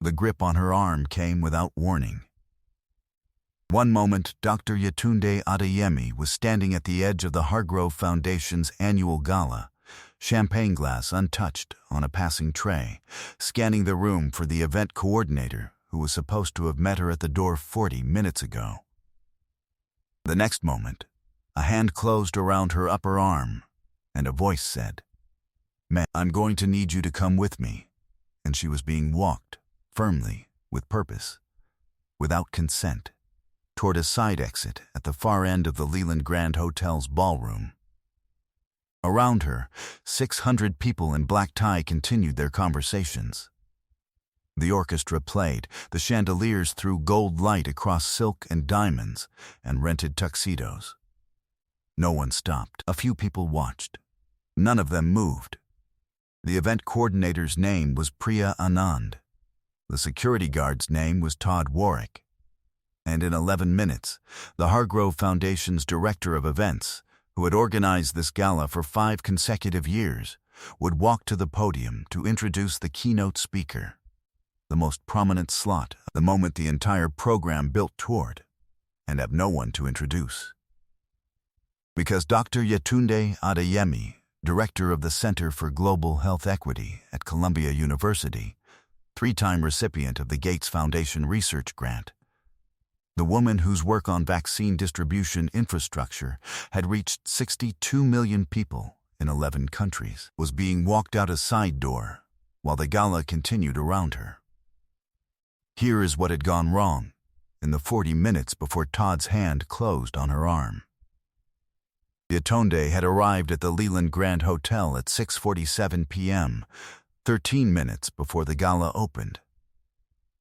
The grip on her arm came without warning. One moment, Dr. Yetunde Adeyemi was standing at the edge of the Hargrove Foundation's annual gala, champagne glass untouched on a passing tray, scanning the room for the event coordinator who was supposed to have met her at the door 40 minutes ago. The next moment, a hand closed around her upper arm, and a voice said, "Ma'am, I'm going to need you to come with me," and she was being walked, firmly, with purpose, without consent, toward a side exit at the far end of the Leland Grand Hotel's ballroom. Around her, 600 people in black tie continued their conversations. The orchestra played, the chandeliers threw gold light across silk and diamonds and rented tuxedos. No one stopped. A few people watched. None of them moved. The event coordinator's name was Priya Anand. The security guard's name was Todd Warwick. And in 11 minutes, the Hargrove Foundation's director of events, who had organized this gala for 5 consecutive years, would walk to the podium to introduce the keynote speaker, the most prominent slot, the moment the entire program built toward, and have no one to introduce. Because Dr. Yetunde Adeyemi, director of the Center for Global Health Equity at Columbia University, 3-time recipient of the Gates Foundation Research Grant, the woman whose work on vaccine distribution infrastructure had reached 62 million people in 11 countries, was being walked out a side door while the gala continued around her. Here is what had gone wrong in the 40 minutes before Todd's hand closed on her arm. Yetunde had arrived at the Leland Grand Hotel at 6:47 p.m., 13 minutes before the gala opened.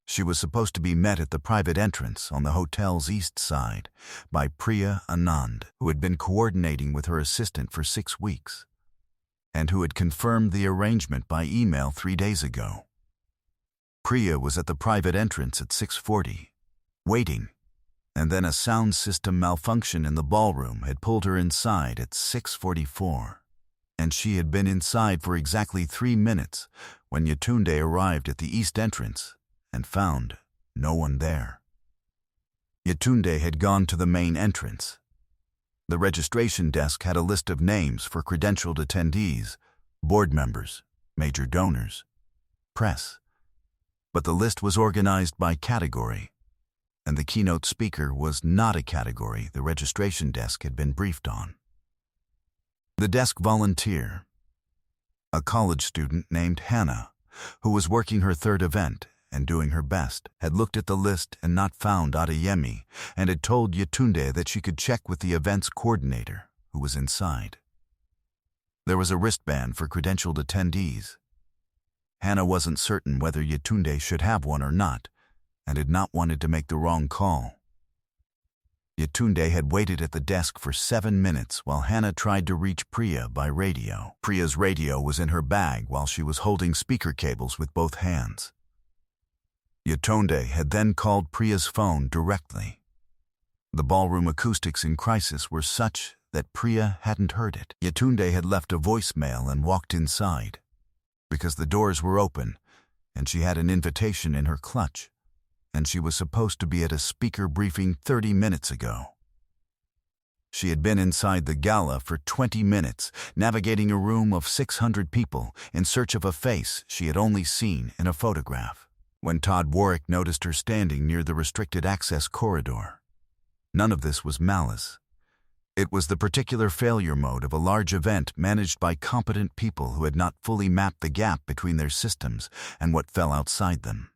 She was supposed to be met at the private entrance on the hotel's east side by Priya Anand, who had been coordinating with her assistant for 6 weeks, and who had confirmed the arrangement by email 3 days ago. Priya was at the private entrance at 6:40, waiting, and then a sound system malfunction in the ballroom had pulled her inside at 6:44, and she had been inside for exactly 3 minutes when Yetunde arrived at the east entrance and found no one there. Yetunde had gone to the main entrance. The registration desk had a list of names for credentialed attendees, board members, major donors, press. But the list was organized by category, and the keynote speaker was not a category the registration desk had been briefed on. The desk volunteer, a college student named Hannah, who was working her 3rd event and doing her best, had looked at the list and not found Adeyemi and had told Yetunde that she could check with the event's coordinator, who was inside. There was a wristband for credentialed attendees. Hannah wasn't certain whether Yetunde should have one or not, and had not wanted to make the wrong call. Yetunde had waited at the desk for 7 minutes while Hannah tried to reach Priya by radio. Priya's radio was in her bag while she was holding speaker cables with both hands. Yetunde had then called Priya's phone directly. The ballroom acoustics in crisis were such that Priya hadn't heard it. Yetunde had left a voicemail and walked inside, because the doors were open and she had an invitation in her clutch, and she was supposed to be at a speaker briefing 30 minutes ago. She had been inside the gala for 20 minutes, navigating a room of 600 people in search of a face she had only seen in a photograph, when Todd Warwick noticed her standing near the restricted access corridor. None of this was malice. It was the particular failure mode of a large event managed by competent people who had not fully mapped the gap between their systems and what fell outside them.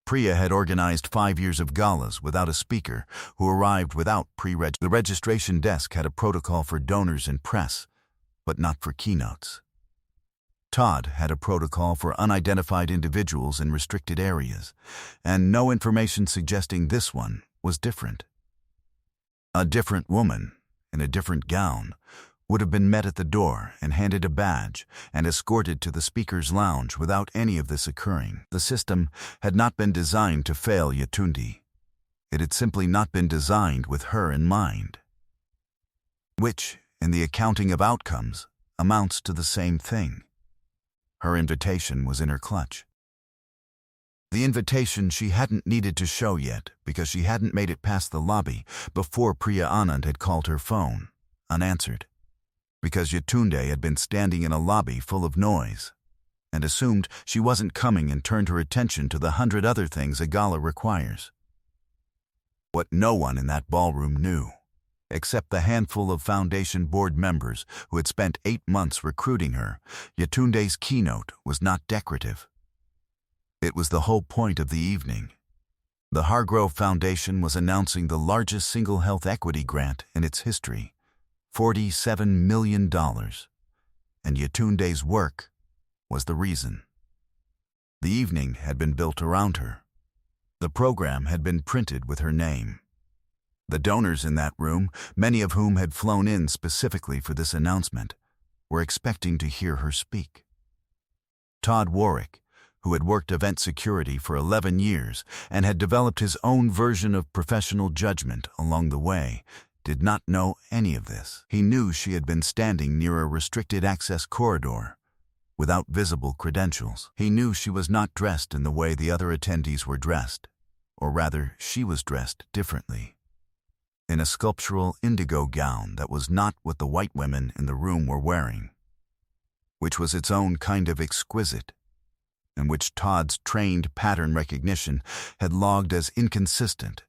Priya had organized 5 years of galas without a speaker who arrived without pre-reg. The registration desk had a protocol for donors and press, but not for keynotes. Todd had a protocol for unidentified individuals in restricted areas, and no information suggesting this one was different. A different woman, in a different gown, would have been met at the door and handed a badge and escorted to the speaker's lounge without any of this occurring. The system had not been designed to fail Yetunde. It had simply not been designed with her in mind. Which, in the accounting of outcomes, amounts to the same thing. Her invitation was in her clutch. The invitation she hadn't needed to show yet because she hadn't made it past the lobby before Priya Anand had called her phone, unanswered, because Yetunde had been standing in a lobby full of noise and assumed she wasn't coming and turned her attention to the 100 other things a gala requires. What no one in that ballroom knew, except the handful of foundation board members who had spent 8 months recruiting her, Yetunde's keynote was not decorative. It was the whole point of the evening. The Hargrove Foundation was announcing the largest single health equity grant in its history, $47 million, and Yetunde's work was the reason. The evening had been built around her. The program had been printed with her name. The donors in that room, many of whom had flown in specifically for this announcement, were expecting to hear her speak. Todd Warwick, who had worked event security for 11 years and had developed his own version of professional judgment along the way, did not know any of this. He knew she had been standing near a restricted access corridor, without visible credentials. He knew she was not dressed in the way the other attendees were dressed, or rather, she was dressed differently. In a sculptural indigo gown that was not what the white women in the room were wearing, which was its own kind of exquisite, and which Todd's trained pattern recognition had logged as inconsistent,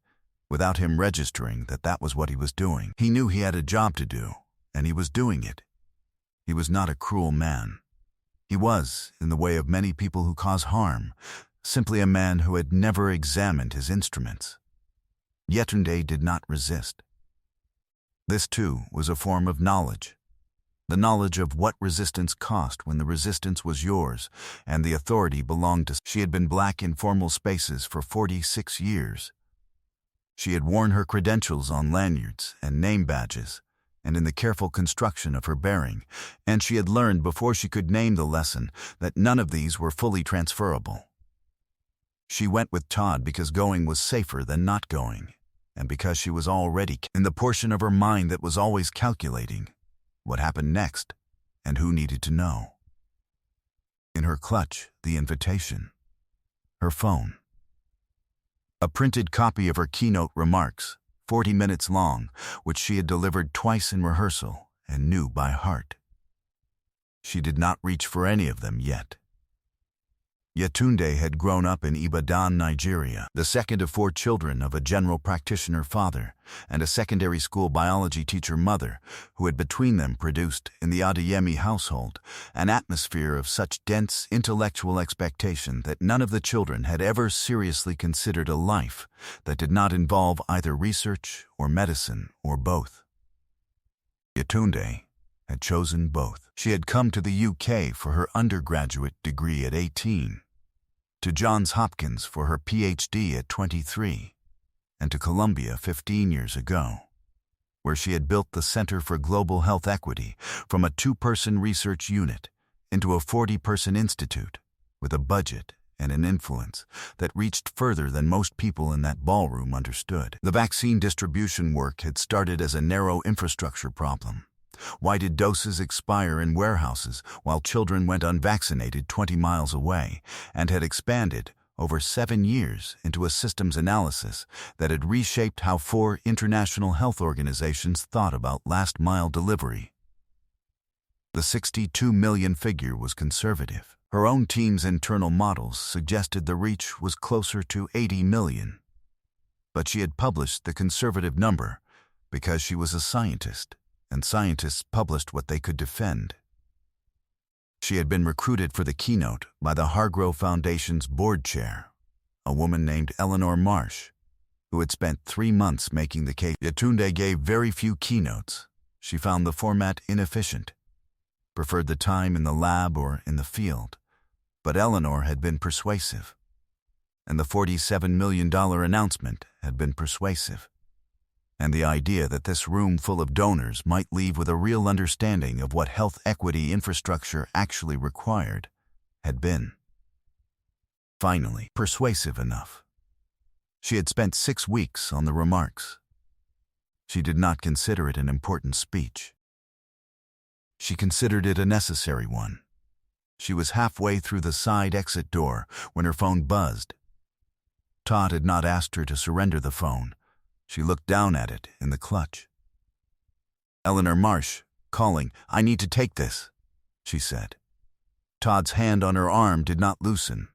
without him registering that that was what he was doing. He knew he had a job to do, and he was doing it. He was not a cruel man. He was, in the way of many people who cause harm, simply a man who had never examined his instruments. Yetunde did not resist. This, too, was a form of knowledge. The knowledge of what resistance cost when the resistance was yours and the authority belonged to. She had been black in formal spaces for 46 years. She had worn her credentials on lanyards and name badges and in the careful construction of her bearing, and she had learned before she could name the lesson that none of these were fully transferable. She went with Todd because going was safer than not going, and because she was already in the portion of her mind that was always calculating what happened next, and who needed to know. In her clutch, the invitation. Her phone. A printed copy of her keynote remarks, 40 minutes long, which she had delivered twice in rehearsal and knew by heart. She did not reach for any of them yet. Yetunde had grown up in Ibadan, Nigeria, the second of 4 children of a general practitioner father and a secondary school biology teacher mother, who had between them produced, in the Adeyemi household, an atmosphere of such dense intellectual expectation that none of the children had ever seriously considered a life that did not involve either research or medicine or both. Yetunde had chosen both. She had come to the UK for her undergraduate degree at 18, to Johns Hopkins for her PhD at 23, and to Columbia 15 years ago, where she had built the Center for Global Health Equity from a 2-person research unit into a 40-person institute with a budget and an influence that reached further than most people in that ballroom understood. The vaccine distribution work had started as a narrow infrastructure problem. Why did doses expire in warehouses while children went unvaccinated 20 miles away, and had expanded over 7 years into a systems analysis that had reshaped how 4 international health organizations thought about last-mile delivery? The 62 million figure was conservative. Her own team's internal models suggested the reach was closer to 80 million. But she had published the conservative number because she was a scientist, and scientists published what they could defend. She had been recruited for the keynote by the Hargrove Foundation's board chair, a woman named Eleanor Marsh, who had spent 3 months making the case. Yetunde gave very few keynotes. She found the format inefficient, preferred the time in the lab or in the field, but Eleanor had been persuasive, and the $47 million announcement had been persuasive. And the idea that this room full of donors might leave with a real understanding of what health equity infrastructure actually required had been, finally, persuasive enough. She had spent 6 weeks on the remarks. She did not consider it an important speech. She considered it a necessary one. She was halfway through the side exit door when her phone buzzed, Todd had not asked her to surrender the phone. She looked down at it in the clutch. "Eleanor Marsh, calling. I need to take this," she said. Todd's hand on her arm did not loosen.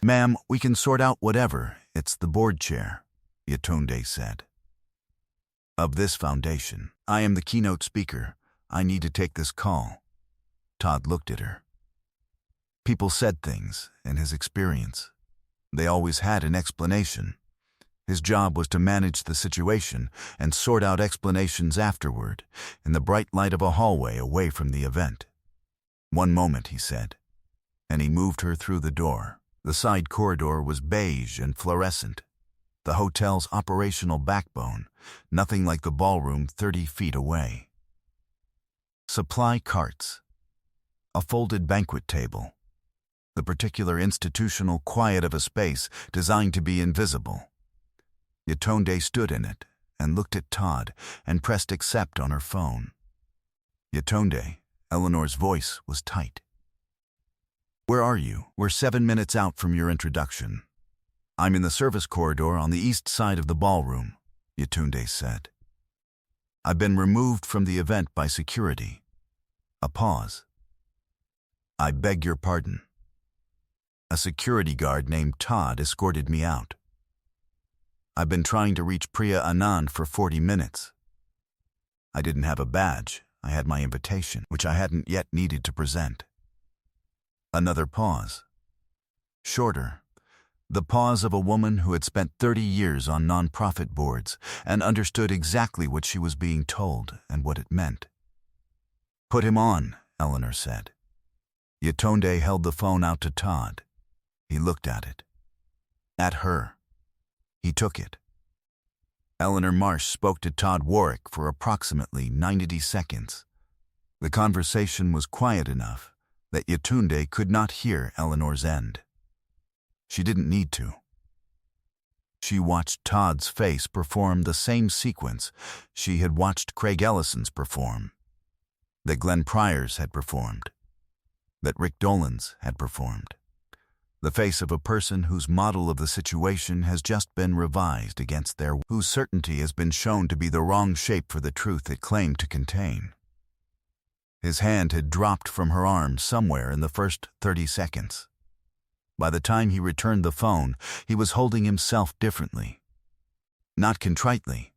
"Ma'am, we can sort out whatever. It's the board chair," Yetunde said. "Of this foundation. I am the keynote speaker. I need to take this call." Todd looked at her. People said things, in his experience. They always had an explanation. His job was to manage the situation and sort out explanations afterward, in the bright light of a hallway away from the event. "One moment," he said, and he moved her through the door. The side corridor was beige and fluorescent, the hotel's operational backbone, nothing like the ballroom 30 feet away. Supply carts, a folded banquet table, the particular institutional quiet of a space designed to be invisible. Yetunde stood in it and looked at Todd and pressed accept on her phone. "Yetunde," Eleanor's voice was tight. "Where are you? We're 7 minutes out from your introduction." "I'm in the service corridor on the east side of the ballroom," Yetunde said. "I've been removed from the event by security." A pause. "I beg your pardon." "A security guard named Todd escorted me out. I've been trying to reach Priya Anand for 40 minutes. I didn't have a badge. I had my invitation, which I hadn't yet needed to present." Another pause. Shorter. The pause of a woman who had spent 30 years on nonprofit boards and understood exactly what she was being told and what it meant. "Put him on," Eleanor said. Yetunde held the phone out to Todd. He looked at it. At her. He took it. Eleanor Marsh spoke to Todd Warwick for approximately 90 seconds. The conversation was quiet enough that Yetunde could not hear Eleanor's end. She didn't need to. She watched Todd's face perform the same sequence she had watched Craig Ellison's perform, that Glenn Pryor's had performed, that Rick Dolan's had performed. The face of a person whose model of the situation has just been revised against their, whose certainty has been shown to be the wrong shape for the truth it claimed to contain. His hand had dropped from her arm somewhere in the first 30 seconds. By the time he returned the phone, he was holding himself differently. Not contritely.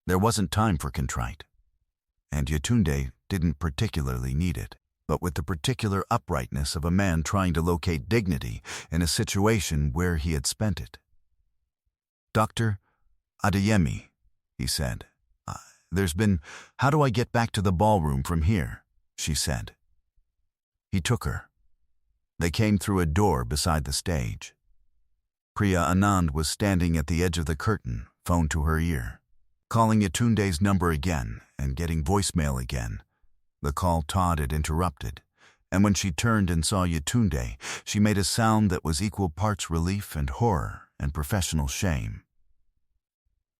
There wasn't time for contrite. And Yetunde didn't particularly need it, but with the particular uprightness of a man trying to locate dignity in a situation where he had spent it. "Dr. Adeyemi," he said. How do I get back to the ballroom from here?" she said. He took her. They came through a door beside the stage. Priya Anand was standing at the edge of the curtain, phone to her ear, calling Yetunde's number again and getting voicemail again. The call Todd had interrupted, and when she turned and saw Yetunde, she made a sound that was equal parts relief and horror and professional shame.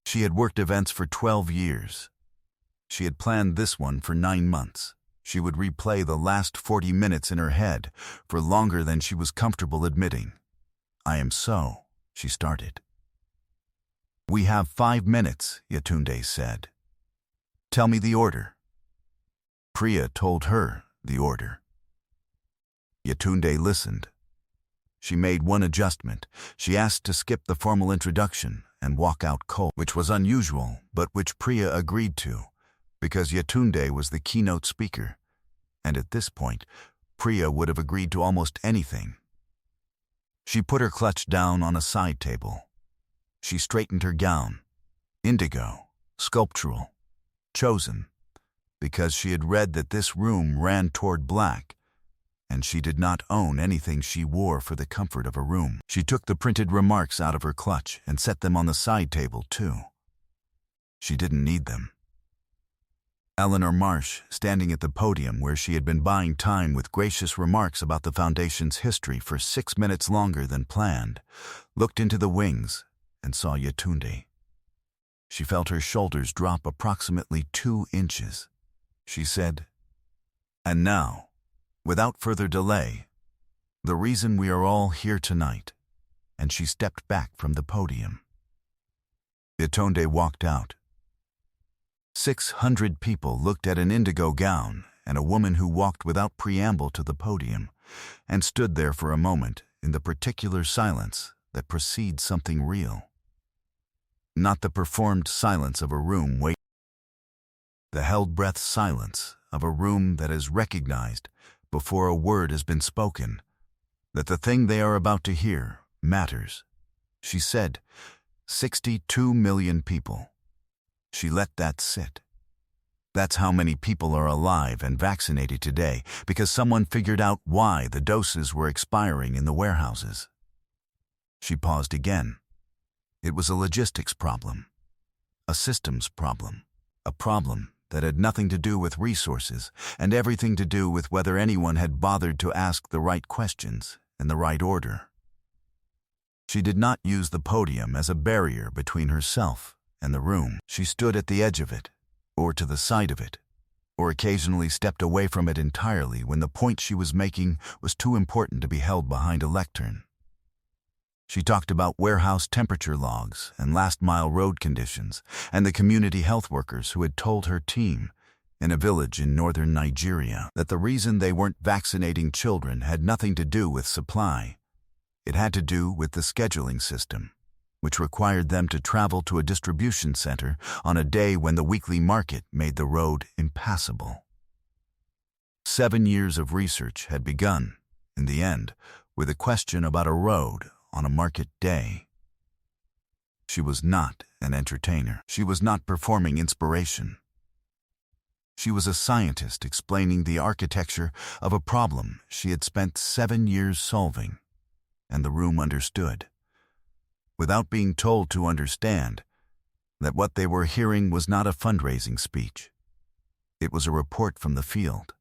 She had worked events for 12 years. She had planned this one for 9 months. She would replay the last 40 minutes in her head for longer than she was comfortable admitting. She started. "We have 5 minutes, Yetunde said. "Tell me the order." Priya told her the order. Yetunde listened. She made one adjustment. She asked to skip the formal introduction and walk out cold, which was unusual, but which Priya agreed to, because Yetunde was the keynote speaker, and at this point, Priya would have agreed to almost anything. She put her clutch down on a side table. She straightened her gown, indigo, sculptural, chosen, because she had read that this room ran toward black, and she did not own anything she wore for the comfort of a room. She took the printed remarks out of her clutch and set them on the side table, too. She didn't need them. Eleanor Marsh, standing at the podium where she had been buying time with gracious remarks about the Foundation's history for 6 minutes longer than planned, looked into the wings and saw Yetunde. She felt her shoulders drop approximately 2 inches. She said, "And now, without further delay, the reason we are all here tonight," and she stepped back from the podium. Yetunde walked out. 600 people looked at an indigo gown and a woman who walked without preamble to the podium and stood there for a moment in the particular silence that precedes something real. Not the performed silence of a room waiting, the held-breath silence of a room that has recognized, before a word has been spoken, that the thing they are about to hear matters. She said, 62 million people. She let that sit. That's how many people are alive and vaccinated today, because someone figured out why the doses were expiring in the warehouses. She paused again. It was a logistics problem, a systems problem, a problem that had nothing to do with resources and everything to do with whether anyone had bothered to ask the right questions in the right order. She did not use the podium as a barrier between herself and the room. She stood at the edge of it, or to the side of it, or occasionally stepped away from it entirely when the point she was making was too important to be held behind a lectern. She talked about warehouse temperature logs and last-mile road conditions and the community health workers who had told her team, in a village in northern Nigeria, that the reason they weren't vaccinating children had nothing to do with supply. It had to do with the scheduling system, which required them to travel to a distribution center on a day when the weekly market made the road impassable. 7 years of research had begun, in the end, with a question about a road on a market day. She was not an entertainer. She was not performing inspiration. She was a scientist explaining the architecture of a problem she had spent 7 years solving, and the room understood, without being told to understand, that what they were hearing was not a fundraising speech. It was a report from the field.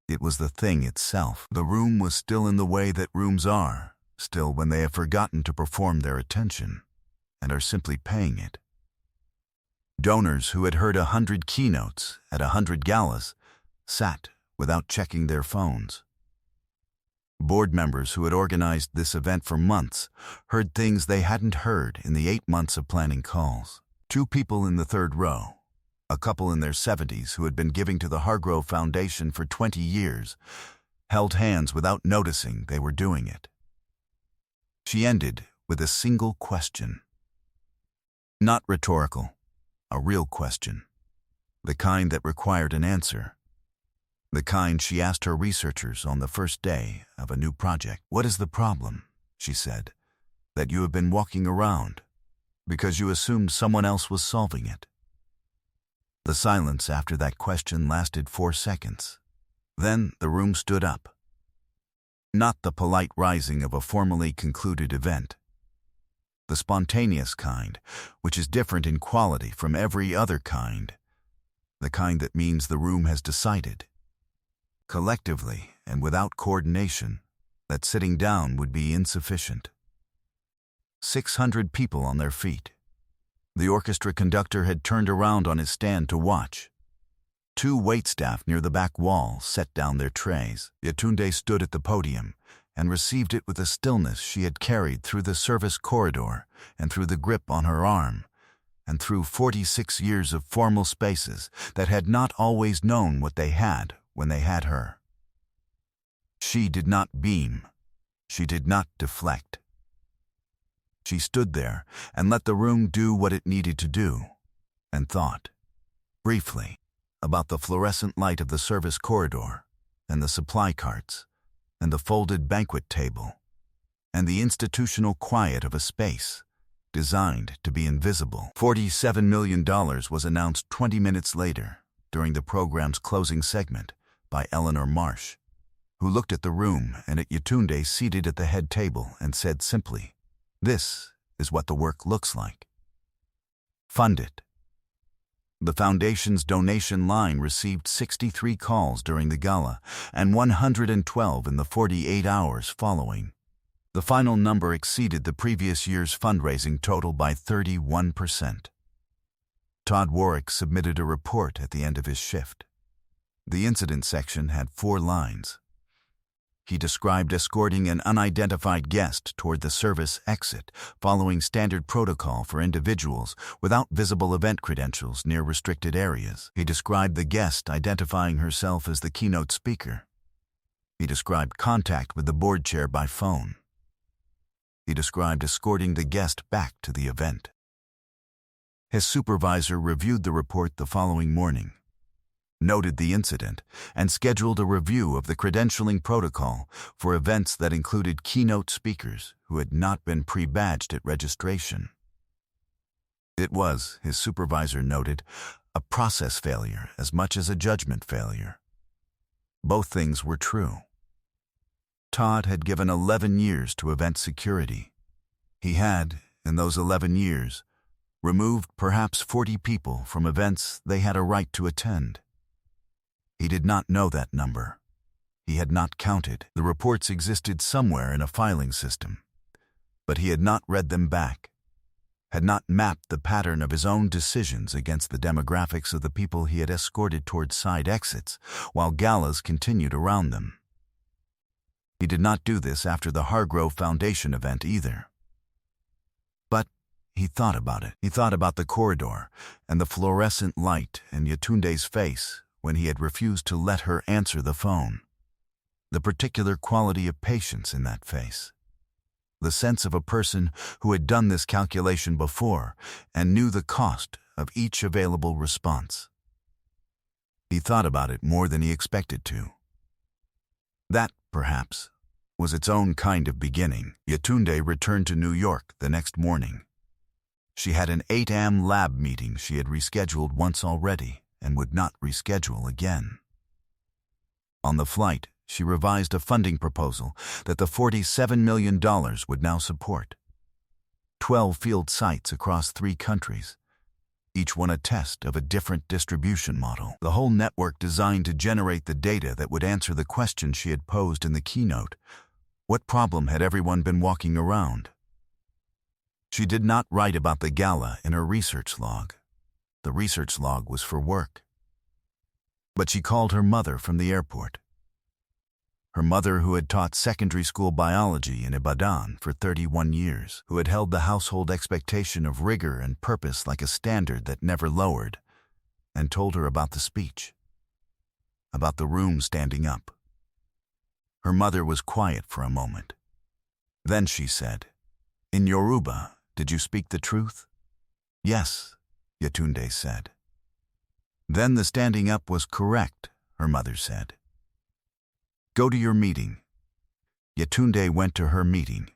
It was the thing itself. The room was still in the way that rooms are, still when they have forgotten to perform their attention and are simply paying it. Donors who had heard 100 keynotes at 100 galas sat without checking their phones. Board members who had organized this event for months heard things they hadn't heard in the 8 months of planning calls. 2 people in the third row, a couple in their 70s who had been giving to the Hargrove Foundation for 20 years, held hands without noticing they were doing it. She ended with a single question. Not rhetorical, a real question. The kind that required an answer. The kind she asked her researchers on the first day of a new project. What is the problem, she said, that you have been walking around because you assumed someone else was solving it? The silence after that question lasted 4 seconds. Then the room stood up. Not the polite rising of a formally concluded event. The spontaneous kind, which is different in quality from every other kind. The kind that means the room has decided, collectively and without coordination, that sitting down would be insufficient. 600 people on their feet. The orchestra conductor had turned around on his stand to watch. 2 waitstaff near the back wall set down their trays. Yetunde stood at the podium and received it with a stillness she had carried through the service corridor and through the grip on her arm and through 46 years of formal spaces that had not always known what they had when they had her. She did not beam. She did not deflect. She stood there and let the room do what it needed to do, and thought, briefly, about the fluorescent light of the service corridor, and the supply carts, and the folded banquet table, and the institutional quiet of a space designed to be invisible. $47 million was announced 20 minutes later, during the program's closing segment, by Eleanor Marsh, who looked at the room and at Yetunde seated at the head table and said simply, "This is what the work looks like. Fund it." The Foundation's donation line received 63 calls during the gala and 112 in the 48 hours following. The final number exceeded the previous year's fundraising total by 31%. Todd Warwick submitted a report at the end of his shift. The incident section had 4 lines. He described escorting an unidentified guest toward the service exit, following standard protocol for individuals without visible event credentials near restricted areas. He described the guest identifying herself as the keynote speaker. He described contact with the board chair by phone. He described escorting the guest back to the event. His supervisor reviewed the report the following morning, noted the incident, and scheduled a review of the credentialing protocol for events that included keynote speakers who had not been pre-badged at registration. It was, his supervisor noted, a process failure as much as a judgment failure. Both things were true. Todd had given 11 years to event security. He had, in those 11 years, removed perhaps 40 people from events they had a right to attend. He did not know that number. He had not counted. The reports existed somewhere in a filing system, but he had not read them back, had not mapped the pattern of his own decisions against the demographics of the people he had escorted towards side exits, while galas continued around them. He did not do this after the Hargrove Foundation event either. But he thought about it. He thought about the corridor and the fluorescent light in Yetunde's face when he had refused to let her answer the phone. The particular quality of patience in that face. The sense of a person who had done this calculation before and knew the cost of each available response. He thought about it more than he expected to. That, perhaps, was its own kind of beginning. Yetunde returned to New York the next morning. She had an 8 a.m. lab meeting she had rescheduled once already and would not reschedule again. On the flight, she revised a funding proposal that the $47 million would now support. 12 field sites across 3 countries, each one a test of a different distribution model. The whole network designed to generate the data that would answer the question she had posed in the keynote. What problem had everyone been walking around? She did not write about the gala in her research log. The research log was for work. But she called her mother from the airport. Her mother, who had taught secondary school biology in Ibadan for 31 years, who had held the household expectation of rigor and purpose like a standard that never lowered, and told her about the speech, about the room standing up. Her mother was quiet for a moment. Then she said, "In Yoruba, did you speak the truth?" "Yes," Yetunde said. "Then the standing up was correct," her mother said. "Go to your meeting." Yetunde went to her meeting.